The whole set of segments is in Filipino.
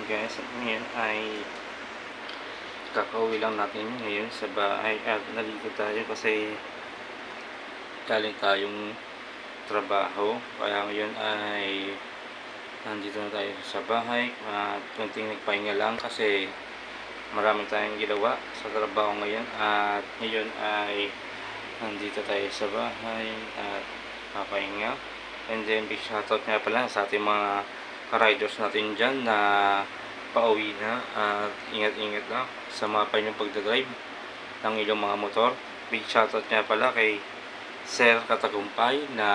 guys, ngayon ay kakauwi lang natin ngayon sa bahay at naligo tayo kasi galing tayong trabaho, kaya ngayon ay nandito na tayo sa bahay at kunting nagpahinga lang kasi marami tayong ginawa sa trabaho ngayon. At ngayon ay nandito tayo sa bahay at papahinga. And then big shoutout nga pala sa ating mga riders natin dyan na pauwi na, at ingat-ingat lang sa mga panyong pagdadrive ng ilang mga motor. Big shoutout nga pala kay Sir Katagumpay na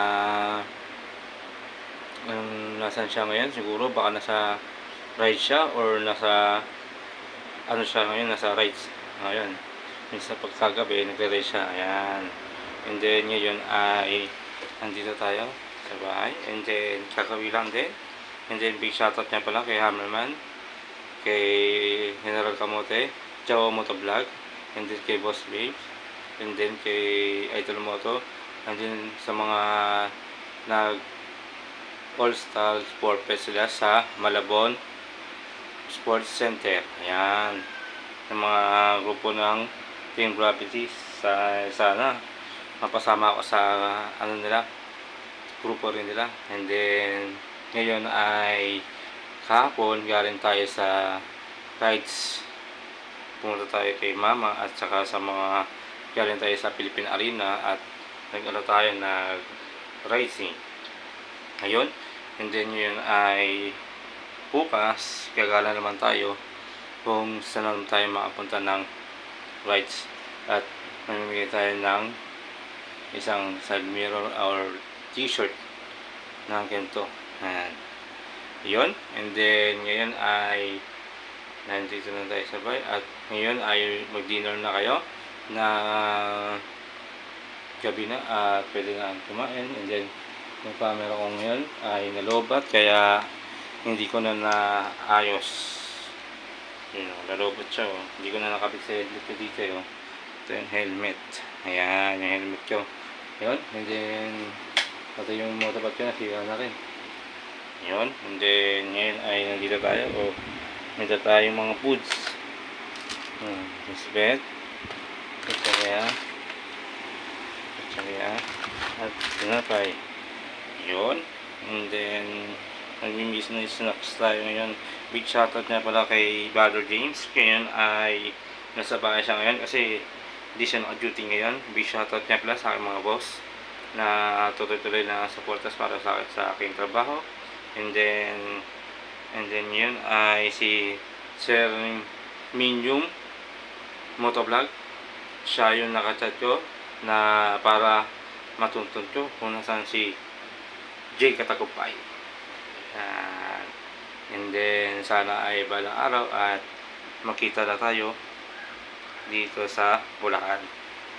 nasan siya ngayon, siguro baka nasa ride siya or nasa ano siya ngayon, nasa rides ngayon. Minsan pagkagabi nagre-ride siya, ayan. And then ngayon ay nandito tayo sa bahay, and then kakawi lang din. And then big shoutout niya pala kay Hammerman, kay General Kamote, Jawa Moto Vlog, and then kay Boss Babes, and then kay Idol Moto, and then sa mga nag All-Star Sport Fest sila sa Malabon Sports Center. Ayan, ng mga grupo ng Team Gravity. Sana mapasama ako sa ano nila, grupo rin nila. And then ngayon ay kahapon galing tayo sa rides, pumunta tayo kay Mama at saka sa mga galing tayo sa Philippine Arena at nag-ano tayo, nag racing ngayon. And then yun ay bukas gagala naman tayo kung saan naman tayo makapunta ng rides, at mamimigay tayo ng isang side mirror or t-shirt na ganito. Ayan, yun. And then ngayon ay nandito na tayo sa bahay at ngayon ay mag-dinner na kayo na gabi na at pwede na kumain. And then yung camera ko ngayon ay nalobat kaya hindi ko na naayos. Yun, nalobat siya, oh. Hindi ko na nakapit sa headlight ko dito, oh. Ito yung helmet, ayan yung helmet ko, yun. And then ito yung motorbike ko, nasira na rin, yun. And then ngayon ay nandito tayo, oh. Nandito tayo yung mga foods, bisbet, kutsarya at tinapay, yun. And then nagmimiss na snacks tayo ngayon. Big shoutout na pala kay Brother James, ngayon ay nasa bahay siya ngayon kasi hindi siya naka-duty ngayon. Big shoutout niya pala sa aking mga boss na tuloy-tuloy na supportas para sa aking trabaho. And then yun ay si Sir Minyum Motovlog, siya yung nakachat ko na para matuntun ko kung nasaan si J Katagumpay. And then sana ay balang araw at makita na tayo dito sa Bulacan.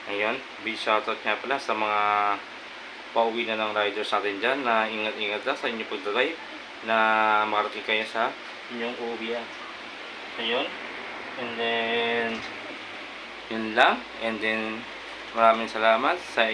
Ngayon, big shoutout nga pala sa mga pauwi na ng riders natin dyan na ingat-ingat lang sa inyong pagdadrive na makarating kayo sa inyong uwian. Ayun. And then yun lang. And then maraming salamat sa